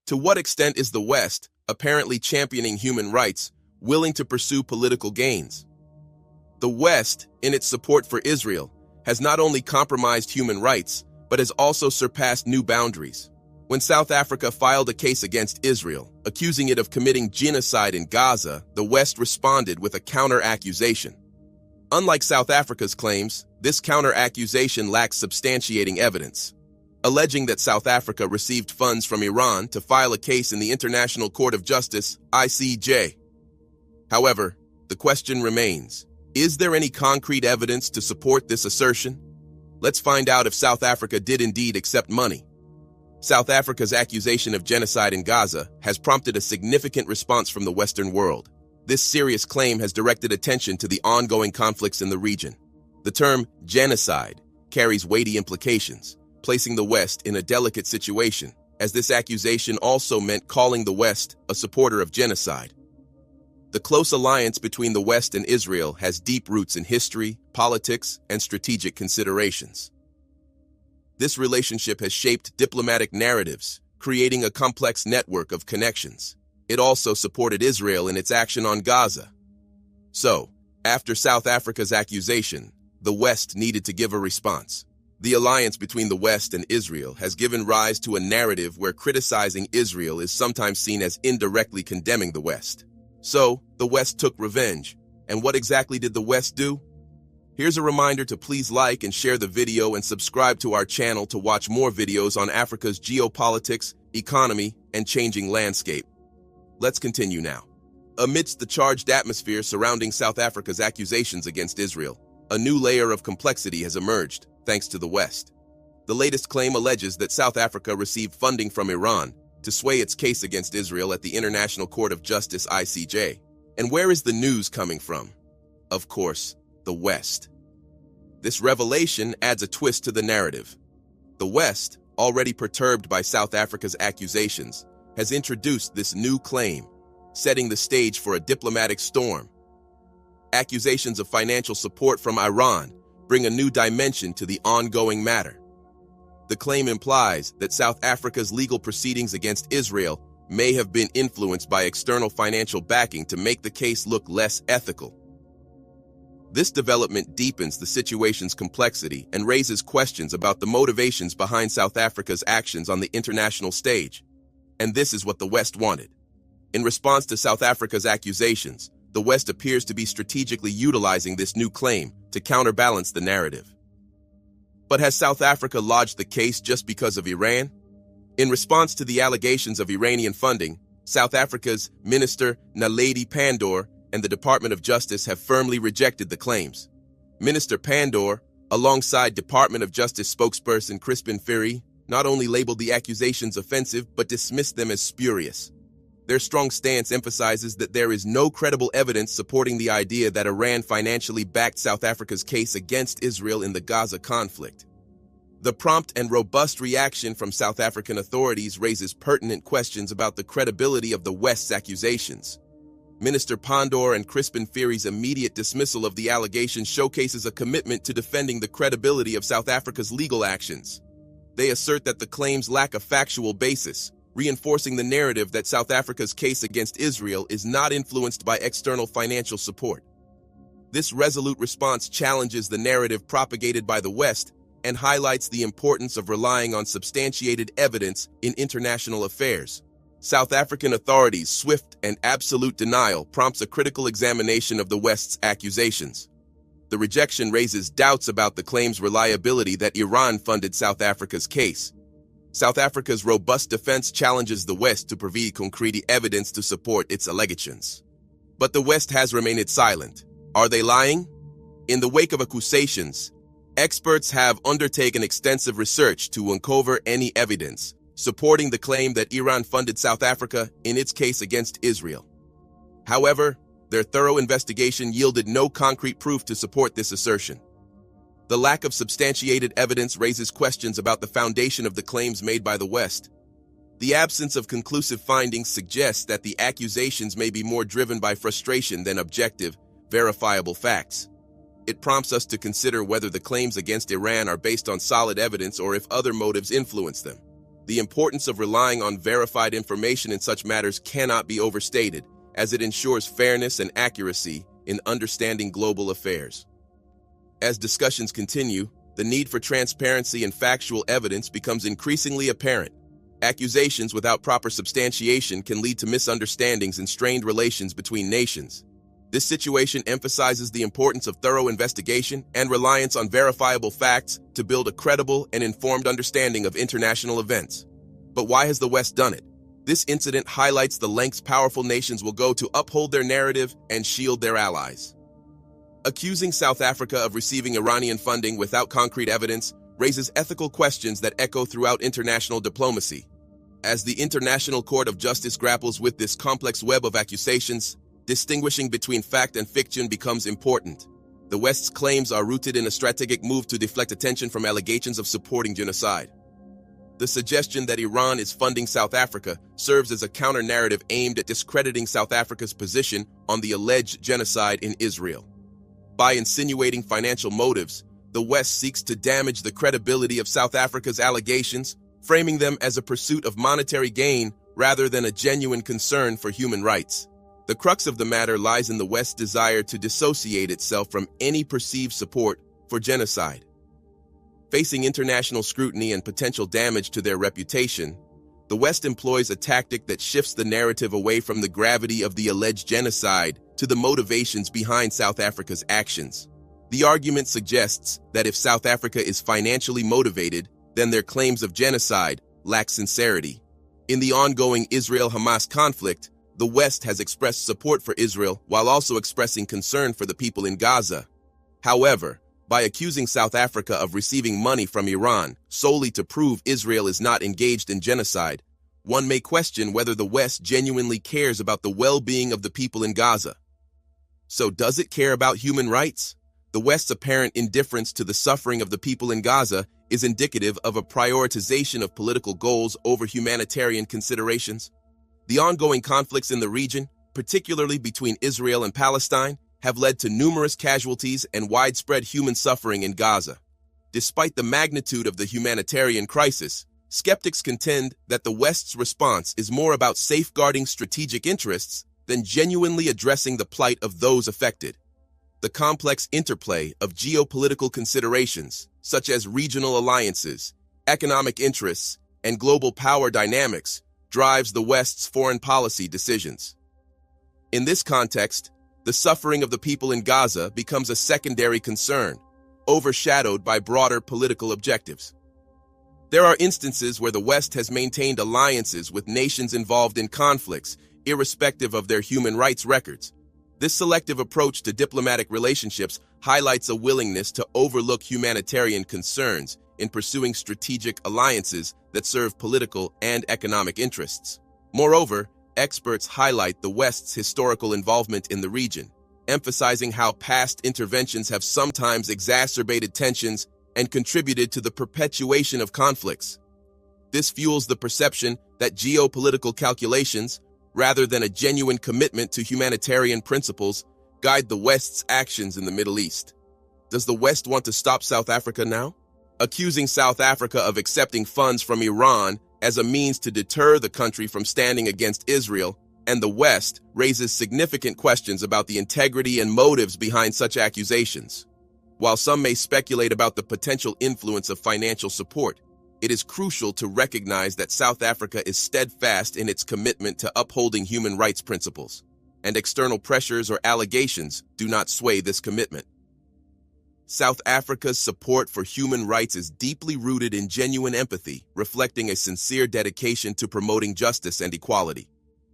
To what extent is the West, apparently championing human rights, willing to pursue political gains? The West, in its support for Israel, has not only compromised human rights, but has also surpassed new boundaries. When South Africa filed a case against Israel, accusing it of committing genocide in Gaza, the West responded with a counter-accusation. Unlike South Africa's claims, this counter-accusation lacks substantiating evidence, alleging that South Africa received funds from Iran to file a case in the International Court of Justice, ICJ. However, the question remains, is there any concrete evidence to support this assertion? Let's find out if South Africa did indeed accept money. South Africa's accusation of genocide in Gaza has prompted a significant response from the Western world. This serious claim has directed attention to the ongoing conflicts in the region. The term genocide carries weighty implications, placing the West in a delicate situation, as this accusation also meant calling the West a supporter of genocide. The close alliance between the West and Israel has deep roots in history, politics, and strategic considerations. This relationship has shaped diplomatic narratives, creating a complex network of connections. It also supported Israel in its action on Gaza. So, after South Africa's accusation, the West needed to give a response. The alliance between the West and Israel has given rise to a narrative where criticizing Israel is sometimes seen as indirectly condemning the West. So, the West took revenge. And what exactly did the West do? Here's a reminder to please like and share the video and subscribe to our channel to watch more videos on Africa's geopolitics, economy, and changing landscape. Let's continue now. Amidst the charged atmosphere surrounding South Africa's accusations against Israel, a new layer of complexity has emerged, thanks to the West. The latest claim alleges that South Africa received funding from Iran to sway its case against Israel at the International Court of Justice, ICJ. And where is the news coming from? Of course, the West. This revelation adds a twist to the narrative. The West, already perturbed by South Africa's accusations, has introduced this new claim, setting the stage for a diplomatic storm. Accusations of financial support from Iran bring a new dimension to the ongoing matter. The claim implies that South Africa's legal proceedings against Israel may have been influenced by external financial backing to make the case look less ethical. This development deepens the situation's complexity and raises questions about the motivations behind South Africa's actions on the international stage. And this is what the West wanted. In response to South Africa's accusations, the West appears to be strategically utilizing this new claim to counterbalance the narrative. But has South Africa lodged the case just because of Iran? In response to the allegations of Iranian funding, South Africa's Minister Naledi Pandor and the Department of Justice have firmly rejected the claims. Minister Pandor, alongside Department of Justice spokesperson Crispin Fierro, not only labeled the accusations offensive but dismissed them as spurious. Their strong stance emphasizes that there is no credible evidence supporting the idea that Iran financially backed South Africa's case against Israel in the Gaza conflict. The prompt and robust reaction from South African authorities raises pertinent questions about the credibility of the West's accusations. Minister Pandor and Crispin Fierro's immediate dismissal of the allegations showcases a commitment to defending the credibility of South Africa's legal actions. They assert that the claims lack a factual basis, reinforcing the narrative that South Africa's case against Israel is not influenced by external financial support. This resolute response challenges the narrative propagated by the West and highlights the importance of relying on substantiated evidence in international affairs. South African authorities' swift and absolute denial prompts a critical examination of the West's accusations. The rejection raises doubts about the claim's reliability that Iran funded South Africa's case. South Africa's robust defense challenges the West to provide concrete evidence to support its allegations. But the West has remained silent. Are they lying? In the wake of accusations, experts have undertaken extensive research to uncover any evidence supporting the claim that Iran funded South Africa in its case against Israel. However, their thorough investigation yielded no concrete proof to support this assertion. The lack of substantiated evidence raises questions about the foundation of the claims made by the West. The absence of conclusive findings suggests that the accusations may be more driven by frustration than objective, verifiable facts. It prompts us to consider whether the claims against Iran are based on solid evidence or if other motives influence them. The importance of relying on verified information in such matters cannot be overstated, as it ensures fairness and accuracy in understanding global affairs. As discussions continue, the need for transparency and factual evidence becomes increasingly apparent. Accusations without proper substantiation can lead to misunderstandings and strained relations between nations. This situation emphasizes the importance of thorough investigation and reliance on verifiable facts to build a credible and informed understanding of international events. But why has the West done it? This incident highlights the lengths powerful nations will go to uphold their narrative and shield their allies. Accusing South Africa of receiving Iranian funding without concrete evidence raises ethical questions that echo throughout international diplomacy. As the International Court of Justice grapples with this complex web of accusations, distinguishing between fact and fiction becomes important. The West's claims are rooted in a strategic move to deflect attention from allegations of supporting genocide. The suggestion that Iran is funding South Africa serves as a counter-narrative aimed at discrediting South Africa's position on the alleged genocide in Israel. By insinuating financial motives, the West seeks to damage the credibility of South Africa's allegations, framing them as a pursuit of monetary gain rather than a genuine concern for human rights. The crux of the matter lies in the West's desire to dissociate itself from any perceived support for genocide. Facing international scrutiny and potential damage to their reputation, the West employs a tactic that shifts the narrative away from the gravity of the alleged genocide to the motivations behind South Africa's actions. The argument suggests that if South Africa is financially motivated, then their claims of genocide lack sincerity. In the ongoing Israel-Hamas conflict, the West has expressed support for Israel while also expressing concern for the people in Gaza. However, by accusing South Africa of receiving money from Iran solely to prove Israel is not engaged in genocide, one may question whether the West genuinely cares about the well-being of the people in Gaza. So does it care about human rights? The West's apparent indifference to the suffering of the people in Gaza is indicative of a prioritization of political goals over humanitarian considerations. The ongoing conflicts in the region, particularly between Israel and Palestine, have led to numerous casualties and widespread human suffering in Gaza. Despite the magnitude of the humanitarian crisis, skeptics contend that the West's response is more about safeguarding strategic interests than genuinely addressing the plight of those affected. The complex interplay of geopolitical considerations, such as regional alliances, economic interests, and global power dynamics, drives the West's foreign policy decisions. In this context, the suffering of the people in Gaza becomes a secondary concern, overshadowed by broader political objectives. There are instances where the West has maintained alliances with nations involved in conflicts, irrespective of their human rights records. This selective approach to diplomatic relationships highlights a willingness to overlook humanitarian concerns in pursuing strategic alliances that serve political and economic interests. Moreover, experts highlight the West's historical involvement in the region, emphasizing how past interventions have sometimes exacerbated tensions and contributed to the perpetuation of conflicts. This fuels the perception that geopolitical calculations, rather than a genuine commitment to humanitarian principles, guide the West's actions in the Middle East. Does the West want to stop South Africa now? Accusing South Africa of accepting funds from Iran as a means to deter the country from standing against Israel and the West raises significant questions about the integrity and motives behind such accusations. While some may speculate about the potential influence of financial support, it is crucial to recognize that South Africa is steadfast in its commitment to upholding human rights principles, and external pressures or allegations do not sway this commitment. South Africa's support for human rights is deeply rooted in genuine empathy, reflecting a sincere dedication to promoting justice and equality.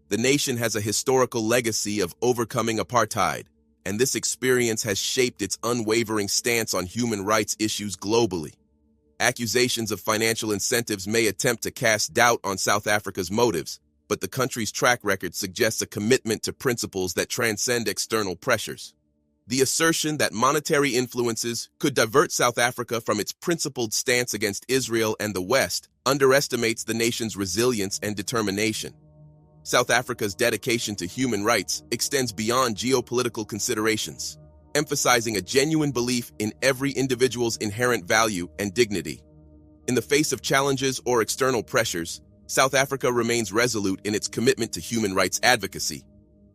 The nation has a historical legacy of overcoming apartheid, and this experience has shaped its unwavering stance on human rights issues globally. Accusations of financial incentives may attempt to cast doubt on South Africa's motives, but the country's track record suggests a commitment to principles that transcend external pressures. The assertion that monetary influences could divert South Africa from its principled stance against Israel and the West underestimates the nation's resilience and determination. South Africa's dedication to human rights extends beyond geopolitical considerations, emphasizing a genuine belief in every individual's inherent value and dignity. In the face of challenges or external pressures, South Africa remains resolute in its commitment to human rights advocacy.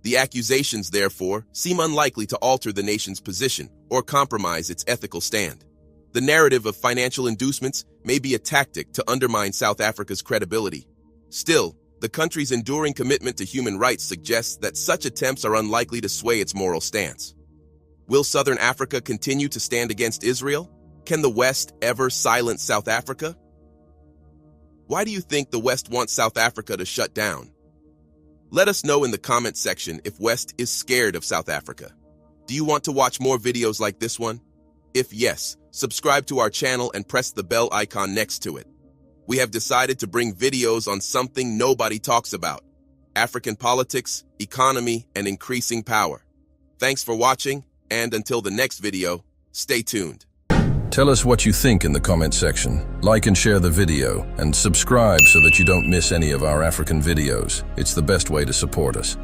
The accusations, therefore, seem unlikely to alter the nation's position or compromise its ethical stand. The narrative of financial inducements may be a tactic to undermine South Africa's credibility. Still, the country's enduring commitment to human rights suggests that such attempts are unlikely to sway its moral stance. Will Southern Africa continue to stand against Israel? Can the West ever silence South Africa? Why do you think the West wants South Africa to shut down? Let us know in the comment section if West is scared of South Africa. Do you want to watch more videos like this one? If yes, subscribe to our channel and press the bell icon next to it. We have decided to bring videos on something nobody talks about: African politics, economy, and increasing power. Thanks for watching, and until the next video, stay tuned. Tell us what you think in the comment section. Like and share the video, and subscribe so that you don't miss any of our African videos. It's the best way to support us.